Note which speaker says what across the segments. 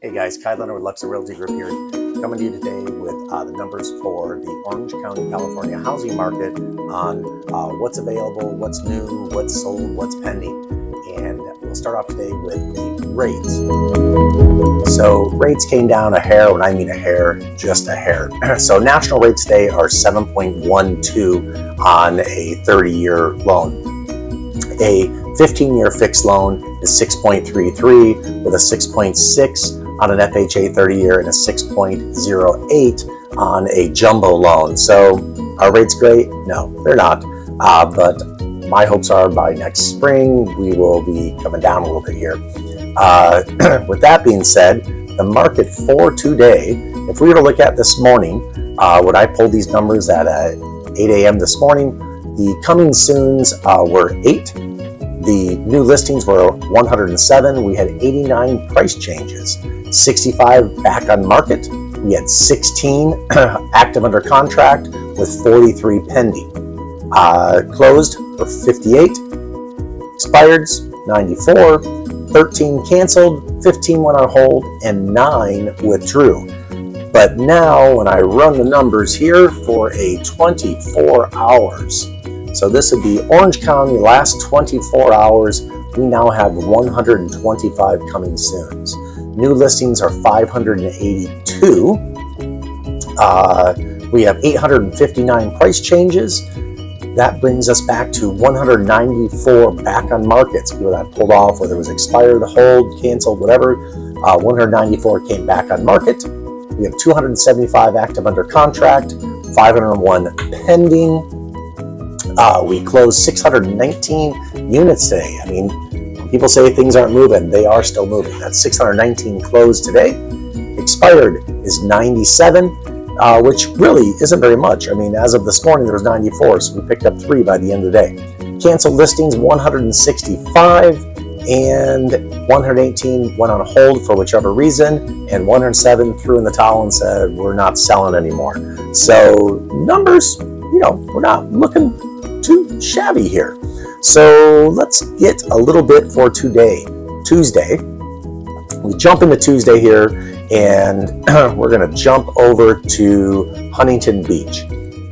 Speaker 1: Hey guys, Kai Leonard with Luxor Realty Group here, coming to you today with the numbers for the Orange County, California housing market on what's available, what's new, what's sold, what's pending. And we'll start off today with the rates. So rates came down a hair. When I mean a hair, just a hair. So national rates today are 7.12 on a 30-year loan. A 15-year fixed loan is 6.33 with a 6.6 on an FHA 30-year and a 6.08 on a jumbo loan. So are rates great? No, they're not. But my hopes are by next spring, we will be coming down a little bit here. With that being said, the market for today, if we were to look at this morning, when I pulled these numbers at 8 a.m. this morning, the coming soons were 8. The new listings were 107. We had 89 price changes, 65 back on market. We had 16 active under contract with 43 pending. Closed for 58, expireds 94, 13 canceled, 15 went on hold, and 9 withdrew. But now when I run the numbers here for a 24 hours, so this would be Orange County last 24 hours, we now have 125 coming soons. New listings are 582. We have 859 price changes. That brings us back to 194 back on markets. People that pulled off, whether it was expired, hold, canceled, whatever. 194 came back on market. We have 275 active under contract, 501 pending. We closed 619 units today. I mean, when people say things aren't moving, they are still moving. That's 619 closed today. Expired is 97, which really isn't very much. I mean, as of this morning, there was 94, so we picked up 3 by the end of the day. Canceled listings, 165, and 118 went on hold for whichever reason, and 107 threw in the towel and said, we're not selling anymore. So numbers, we're not looking too shabby here. So let's get a little bit for today, Tuesday. We jump into Tuesday here, and we're going to jump over to Huntington Beach.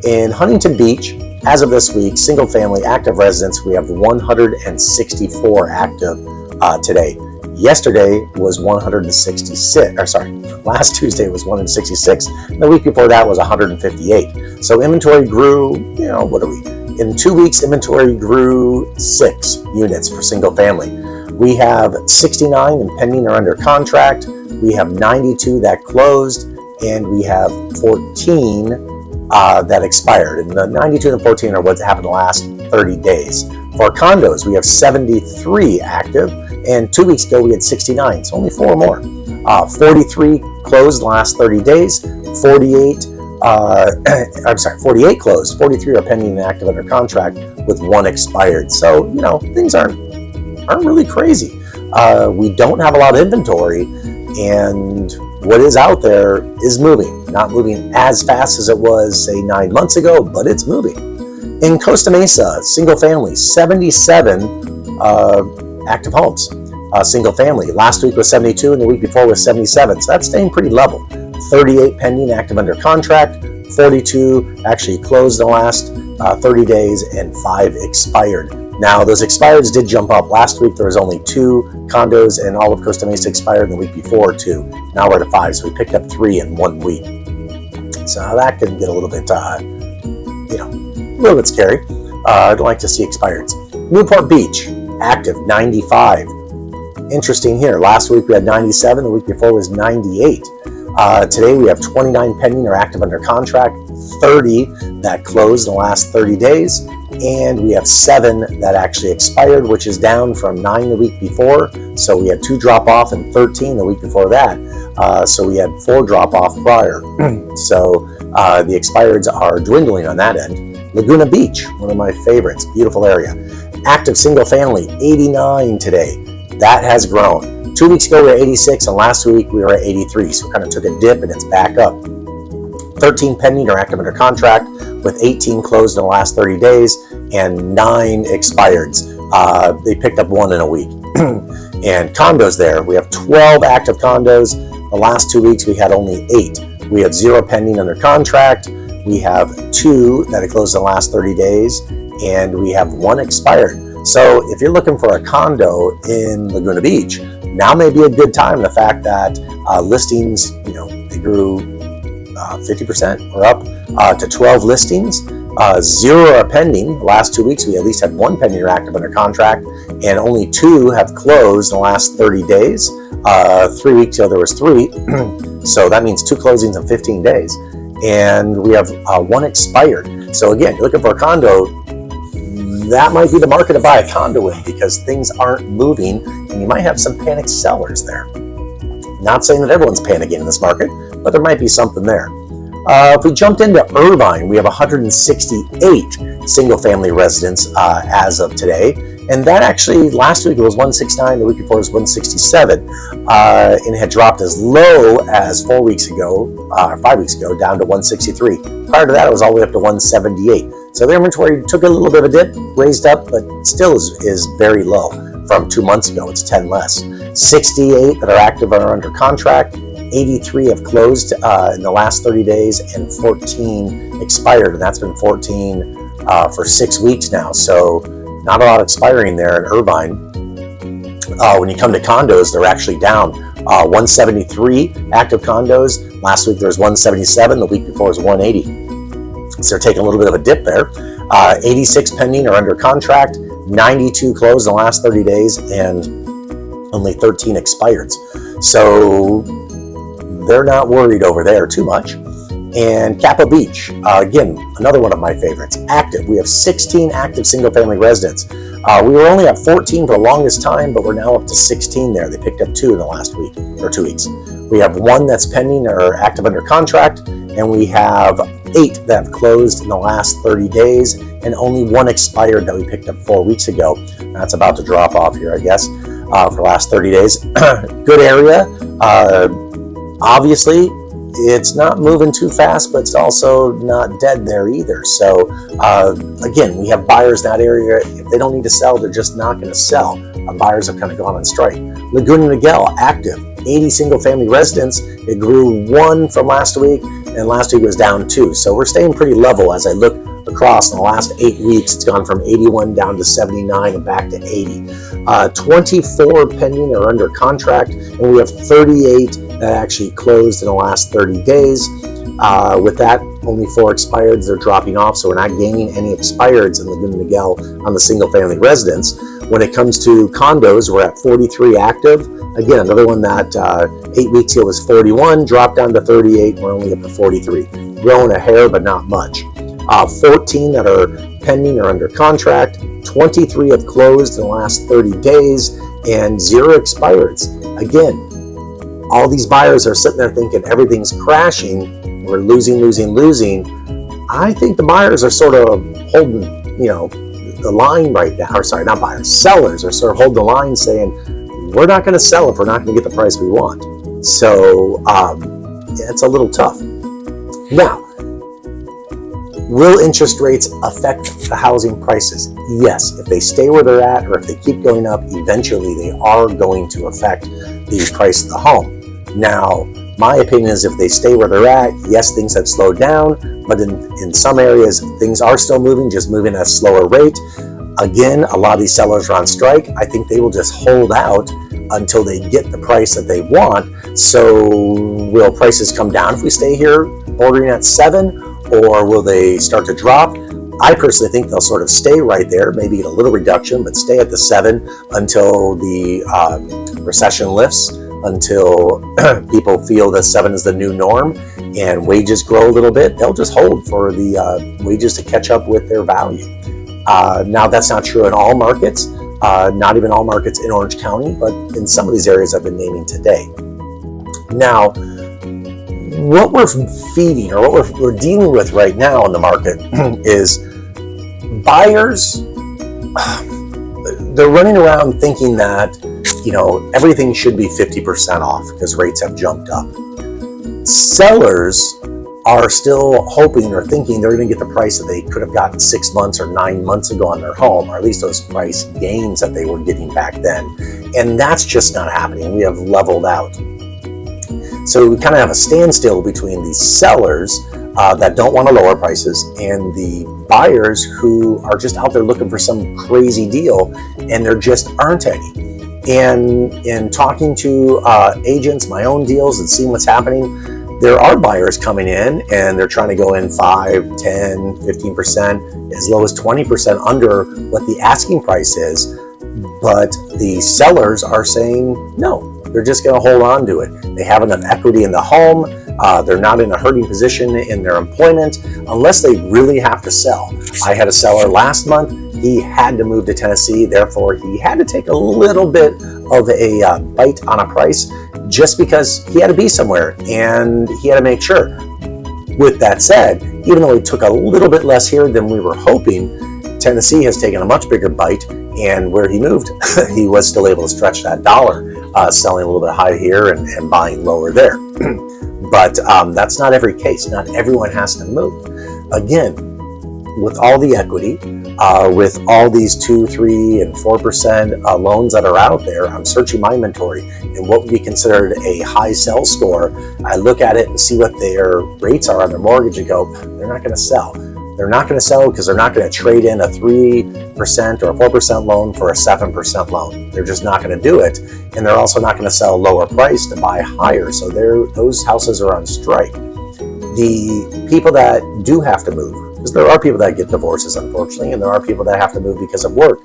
Speaker 1: In Huntington Beach, as of this week, single family active residents, we have 164 active today. Yesterday was 166, last Tuesday was 166, and the week before that was 158. So inventory grew, in 2 weeks, inventory grew 6 units for single family. We have 69 and pending or under contract. We have 92 that closed, and we have 14 that expired. And the 92 and 14 are what happened the last 30 days. For condos, we have 73 active, and 2 weeks ago we had 69, so only 4 more. 43 closed the last 30 days, 48 closed, 43 are pending and active under contract with 1 expired. So, things aren't really crazy. We don't have a lot of inventory, and what is out there is moving. Not moving as fast as it was, say, 9 months ago, but it's moving. In Costa Mesa, single family, 77 active homes. Single family. Last week was 72, and the week before was 77. So that's staying pretty level. 38 pending, active under contract. 42 actually closed in the last 30 days, and 5 expired. Now, those expireds did jump up. Last week, there was only 2 condos, and all of Costa Mesa expired, and the week before 2. Now we're at 5, so we picked up 3 in 1 week. So that can get a little bit, scary. I'd like to see expireds. Newport Beach, active, 95. Interesting here. Last week we had 97. The week before was 98. Today we have 29 pending or active under contract, 30 that closed in the last 30 days, and we have 7 that actually expired, which is down from 9 the week before. So we had 2 drop off and 13 the week before that. So we had 4 drop off prior. So the expireds are dwindling on that end. Laguna Beach, one of my favorites, beautiful area. Active single family, 89 today. That has grown. 2 weeks ago we were 86, and last week we were at 83. So kind of took a dip, and it's back up. 13 pending or active under contract, with 18 closed in the last 30 days, and 9 expireds. They picked up 1 in a week. And condos there, we have 12 active condos, The last 2 weeks, we had only 8. We have 0 pending under contract. We have 2 that have closed in the last 30 days, and we have 1 expired. So if you're looking for a condo in Laguna Beach, now may be a good time. The fact that listings, they grew 50% or up to 12 listings. 0 are pending. The last 2 weeks, we at least had 1 pending or active under contract, and only 2 have closed in the last 30 days. 3 weeks ago, there was 3. So that means 2 closings in 15 days. And we have 1 expired. So again, you're looking for a condo, that might be the market to buy a condo in, because things aren't moving and you might have some panicked sellers there. Not saying that everyone's panicking in this market, but there might be something there. If we jumped into Irvine, we have 168 single-family residents as of today. And that actually, last week it was 169, the week before it was 167, and it had dropped as low as 4 weeks ago, 5 weeks ago, down to 163. Prior to that, it was all the way up to 178. So the inventory took a little bit of a dip, raised up, but still is very low from 2 months ago. It's 10 less. 68 that are active or under contract. 83 have closed in the last 30 days, and 14 expired, and that's been 14 for 6 weeks now. So not a lot expiring there in Irvine. When you come to condos, they're actually down. 173 active condos. Last week there was 177. The week before was 180. So they're taking a little bit of a dip there. 86 pending or under contract. 92 closed in the last 30 days, and only 13 expireds. So they're not worried over there too much. And Kappa Beach, again, another one of my favorites, active. We have 16 active single-family residents. We were only at 14 for the longest time, but we're now up to 16 there. They picked up 2 in the last week, or 2 weeks. We have 1 that's pending or active under contract, and we have 8 that have closed in the last 30 days, and only 1 expired that we picked up 4 weeks ago. That's about to drop off here, I guess, for the last 30 days. Good area. Obviously, it's not moving too fast, but it's also not dead there either. So again, we have buyers in that area. If they don't need to sell, they're just not going to sell. Our buyers have kind of gone on strike. Laguna Niguel, active, 80 single-family residents. It grew 1 from last week, and last week was down 2. So we're staying pretty level as I look across in the last 8 weeks. It's gone from 81 down to 79 and back to 80. 24 pending or under contract, and we have 38 that actually closed in the last 30 days. With that, only 4 expireds. They're dropping off, so we're not gaining any expireds in Laguna Niguel on the single-family residence. When it comes to condos, we're at 43 active. Again, another one that 8 weeks ago was 41, dropped down to 38. We're only up to 43. Growing a hair, but not much. 14 that are pending or under contract. 23 have closed in the last 30 days, and 0 expireds. Again, all these buyers are sitting there thinking everything's crashing. We're losing. I think the buyers are sort of holding, the line right now. Or sorry, not buyers. Sellers are sort of holding the line, saying we're not going to sell if we're not going to get the price we want. So it's a little tough. Now, will interest rates affect the housing prices? Yes. If they stay where they're at, or if they keep going up, eventually they are going to affect the price of the home. Now, my opinion is if they stay where they're at, yes, things have slowed down, but in some areas, things are still moving, just moving at a slower rate. Again, a lot of these sellers are on strike. I think they will just hold out until they get the price that they want. So will prices come down if we stay here bordering at 7, or will they start to drop? I personally think they'll sort of stay right there, maybe get a little reduction, but stay at the 7 until the recession lifts, until people feel that 7 is the new norm and wages grow a little bit. They'll just hold for the wages to catch up with their value. Now, that's not true in all markets, not even all markets in Orange County, but in some of these areas I've been naming today. Now, what we're feeding, or what we're dealing with right now in the market is buyers, they're running around thinking that, everything should be 50% off because rates have jumped up. Sellers are still hoping or thinking they're going to get the price that they could have gotten 6 months or 9 months ago on their home, or at least those price gains that they were getting back then. And that's just not happening. We have leveled out. So we kind of have a standstill between the sellers that don't want to lower prices and the buyers who are just out there looking for some crazy deal, and there just aren't any. And in talking to agents, my own deals, and seeing what's happening, there are buyers coming in and they're trying to go in 5, 10, 15%, as low as 20% under what the asking price is. But the sellers are saying no, they're just going to hold on to it. They have enough equity in the home. They're not in a hurting position in their employment unless they really have to sell. I had a seller last month. He had to move to Tennessee. Therefore, he had to take a little bit of a bite on a price just because he had to be somewhere and he had to make sure. With that said, even though he took a little bit less here than we were hoping, Tennessee has taken a much bigger bite, and where he moved, he was still able to stretch that dollar, selling a little bit high here and buying lower there. But that's not every case. Not everyone has to move. Again, with all the equity, with all these 2, 3, and 4% loans that are out there, I'm searching my inventory and what would be considered a high sell score. I look at it and see what their rates are on their mortgage and go, they're not going to sell. They're not going to sell because they're not going to trade in a 3% or a 4% loan for a 7% loan. They're just not going to do it. And they're also not going to sell lower price to buy higher. So those houses are on strike. The people that do have to move, because there are people that get divorces, unfortunately, and there are people that have to move because of work.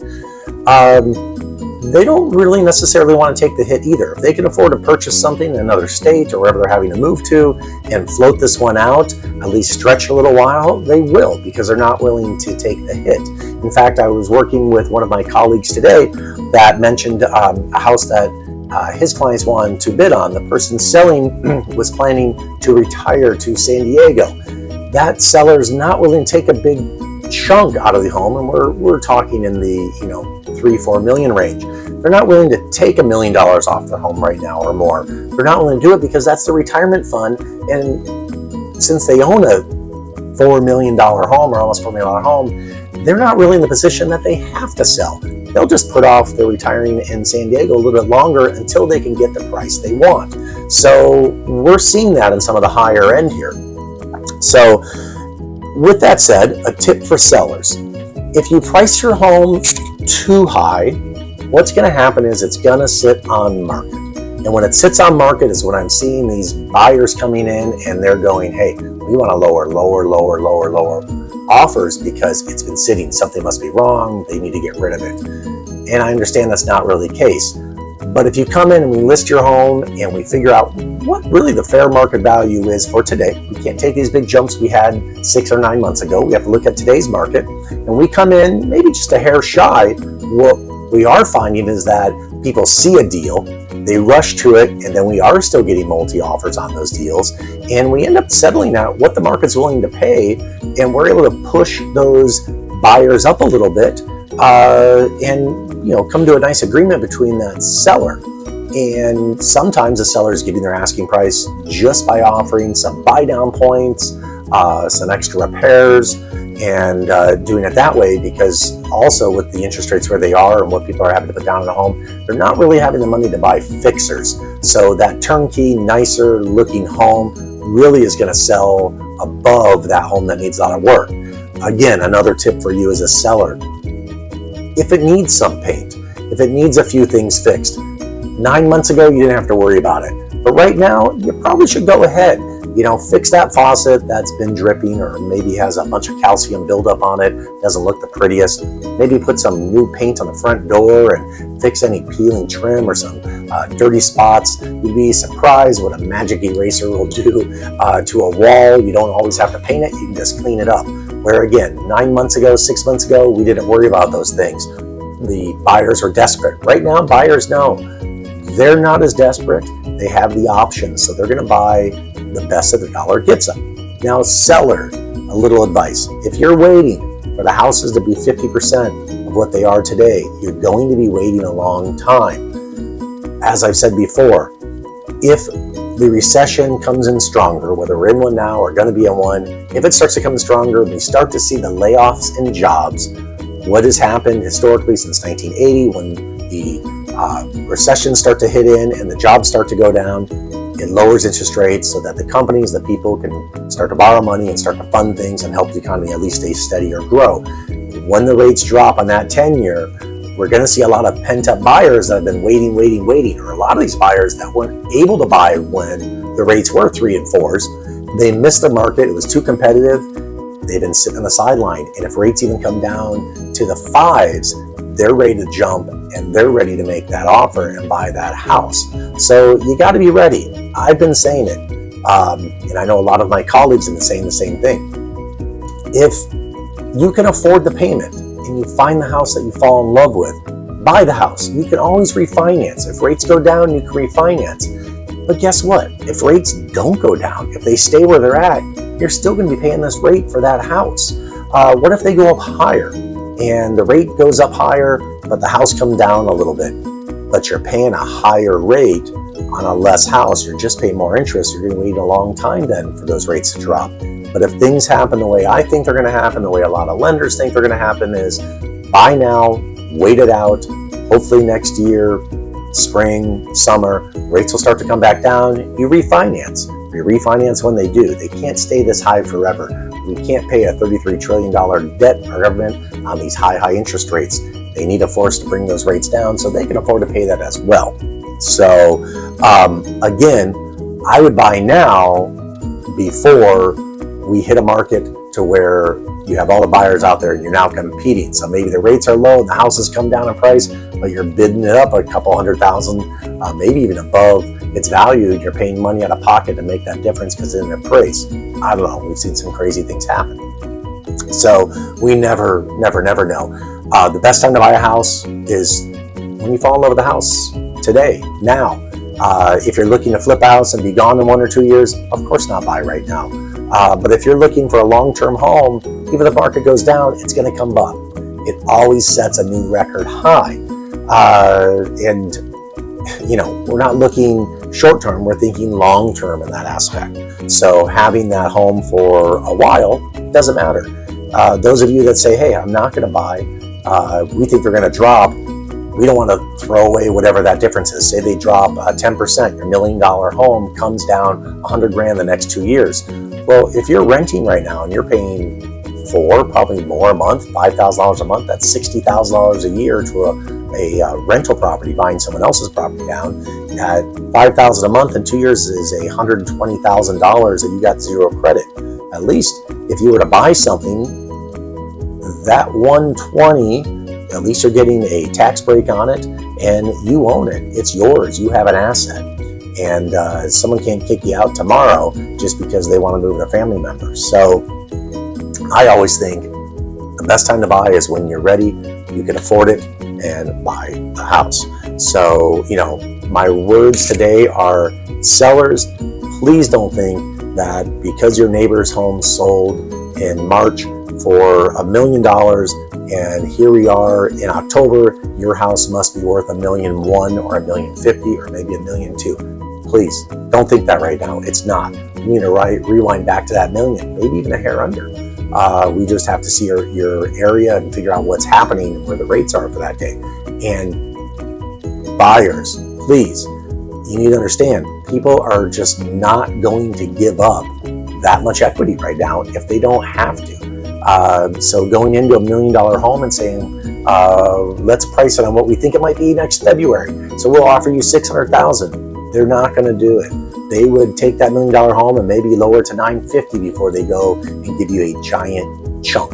Speaker 1: They don't really necessarily want to take the hit either. If they can afford to purchase something in another state or wherever they're having to move to and float this one out, at least stretch a little while, they will, because they're not willing to take the hit. In fact, I was working with one of my colleagues today that mentioned a house that his clients wanted to bid on. The person selling was planning to retire to San Diego. That seller's not willing to take a big chunk out of the home, and we're talking in the 3-4 million range. They're not willing to take $1 million off their home right now or more. They're not willing to do it because that's the retirement fund, and since they own a $4 million home or almost $4 million home, they're not really in the position that they have to sell. They'll just put off their retiring in San Diego a little bit longer until they can get the price they want. So we're seeing that in some of the higher end here. So with that said, a tip for sellers: if you price your home too high, what's going to happen is it's going to sit on market. And when it sits on market is when I'm seeing these buyers coming in and they're going, hey, we want to lower offers because it's been sitting. Something must be wrong. They need to get rid of it. And I understand that's not really the case. But if you come in and we list your home and we figure out what really the fair market value is for today, we can't take these big jumps we had 6 or 9 months ago. We have to look at today's market. And we come in maybe just a hair shy. What we are finding is that people see a deal, they rush to it, and then we are still getting multi-offers on those deals. And we end up settling out what the market's willing to pay, and we're able to push those buyers up a little bit and come to a nice agreement between that seller. And sometimes the seller is getting their asking price just by offering some buy down points, some extra repairs, and doing it that way, because also with the interest rates where they are and what people are having to put down in a home, they're not really having the money to buy fixers. So that turnkey, nicer looking home really is going to sell above that home that needs a lot of work. Again, another tip for you as a seller: if it needs some paint, if it needs a few things fixed, 9 months ago you didn't have to worry about it. But right now, you probably should go ahead. Fix that faucet that's been dripping or maybe has a bunch of calcium buildup on it, doesn't look the prettiest. Maybe put some new paint on the front door and fix any peeling trim or some dirty spots. You'd be surprised what a magic eraser will do to a wall. You don't always have to paint it, you can just clean it up. Where again, 9 months ago, 6 months ago, we didn't worry about those things. The buyers are desperate. Right now, buyers know they're not as desperate. They have the options, so they're going to buy the best that the dollar gets them. Now, seller, a little advice. If you're waiting for the houses to be 50% of what they are today, you're going to be waiting a long time. As I've said before, if the recession comes in stronger, whether we're in one now or going to be in one, if it starts to come stronger, we start to see the layoffs in jobs. What has happened historically since 1980 when the recessions start to hit in and the jobs start to go down, It lowers interest rates so that the companies, the people can start to borrow money and start to fund things and help the economy at least stay steady or grow. When the rates drop on that 10-year, we're going to see a lot of pent-up buyers that have been waiting, or a lot of these buyers that weren't able to buy when the rates were 3 and 4s. They missed the market. It was too competitive. They've been sitting on the sideline. And if rates even come down to the 5s, they're ready to jump and they're ready to make that offer and buy that house. So you got to be ready. I've been saying it. And I know a lot of my colleagues have been saying the same thing. If you can afford the payment and you find the house that you fall in love with, buy the house. You can always refinance. If rates go down, you can refinance. But guess what? If rates don't go down, if they stay where they're at, you're still going to be paying this rate for that house. What if they go up higher and the rate goes up higher, but the house comes down a little bit, but you're paying a higher rate on a less house? You're just paying more interest. You're going to wait a long time then for those rates to drop. But if things happen the way I think they're going to happen, the way a lot of lenders think they're going to happen, is buy now, wait it out. Hopefully next year, spring, summer, rates will start to come back down. You refinance. You refinance when they do. They can't stay this high forever. We can't pay a $33 trillion debt for government on these high interest rates. They need a force to bring those rates down so they can afford to pay that as well. So again, I would buy now before we hit a market to where you have all the buyers out there and you're now competing. So maybe the rates are low and the houses come down in price, but you're bidding it up a couple $100,000, maybe even above its value. You're paying money out of pocket to make that difference because in the price. I don't know. We've seen some crazy things happen. So we never know. The best time to buy a house is when you fall in love with the house, today, now. If you're looking to flip a house and be gone in 1 or 2 years, of course not buy right now. But if you're looking for a long-term home, even if the market goes down, it's going to come up. It always sets a new record high. And, you know, we're not looking short-term, we're thinking long-term in that aspect. So having that home for a while doesn't matter. Those of you that say, hey, I'm not going to buy, we think they're going to drop, we don't want to throw away whatever that difference is. Say they drop 10%, your $1 million home comes down $100,000 the next 2 years. Well, if you're renting right now and you're paying probably more a month, $5,000 a month, that's $60,000 a year to a rental property, buying someone else's property down. At $5,000 a month in 2 years is $120,000 that you got zero credit. At least if you were to buy something, that $120,000, at least you're getting a tax break on it and you own it. It's yours. You have an asset. And someone can't kick you out tomorrow just because they want to move their family members. So I always think the best time to buy is when you're ready, you can afford it, and buy the house. So, you know, my words today are, sellers, please don't think that because your neighbor's home sold in March for $1 million and here we are in October, your house must be worth $1.1 million or $1.05 million or maybe $1.2 million. Please don't think that right now. It's not. You need to rewind back to that million, maybe even a hair under. We just have to see your area and figure out what's happening and where the rates are for that day. And buyers, please, you need to understand, people are just not going to give up that much equity right now if they don't have to. So going into $1 million home and saying, let's price it on what we think it might be next February. So we'll offer you $600,000. They're not going to do it. They would take that $1 million home and maybe lower it to $950,000 before they go and give you a giant chunk.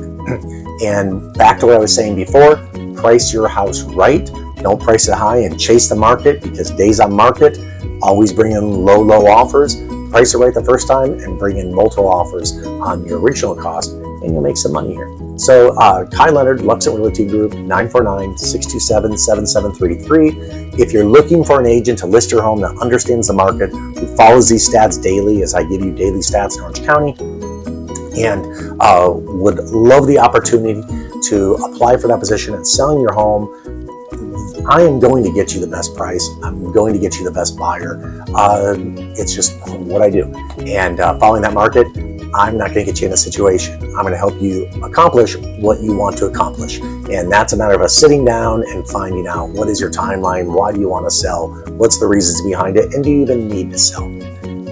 Speaker 1: And back to what I was saying before, price your house right. Don't price it high and chase the market, because days on market always bring in low offers. Price it right the first time and bring in multiple offers on your original cost, and you'll make some money here. So Kai Leonard, Luxent Realty Group, 949-627-7733. If you're looking for an agent to list your home that understands the market, who follows these stats daily, as I give you daily stats in Orange County, and would love the opportunity to apply for that position and selling your home, I am going to get you the best price. I'm going to get you the best buyer. It's just what I do. And following that market, I'm not going to get you in a situation. I'm going to help you accomplish what you want to accomplish. And that's a matter of us sitting down and finding out, what is your timeline? Why do you want to sell? What's the reasons behind it? And do you even need to sell?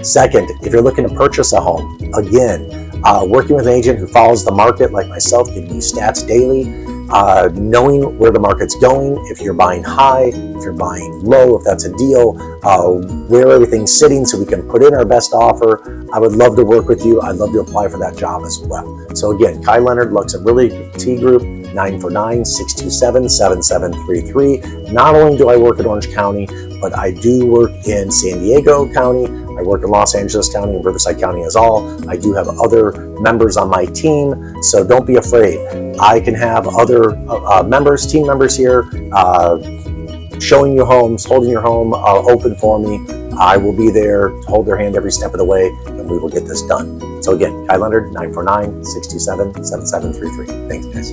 Speaker 1: Second, if you're looking to purchase a home, again, working with an agent who follows the market like myself, giving you stats daily, knowing where the market's going, if you're buying high, if you're buying low, if that's a deal, where everything's sitting so we can put in our best offer. I would love to work with you. I'd love to apply for that job as well. So again, Kai Leonard, Luxon Realty Group, 949-627-7733. Not only do I work in Orange County, but I do work in San Diego County. I work in Los Angeles County and Riverside County as all. I do have other members on my team, so don't be afraid. I can have other team members here, showing you homes, holding your home open for me. I will be there to hold their hand every step of the way, and we will get this done. So again, Kai Leonard, 949-627-7733. Thanks, guys.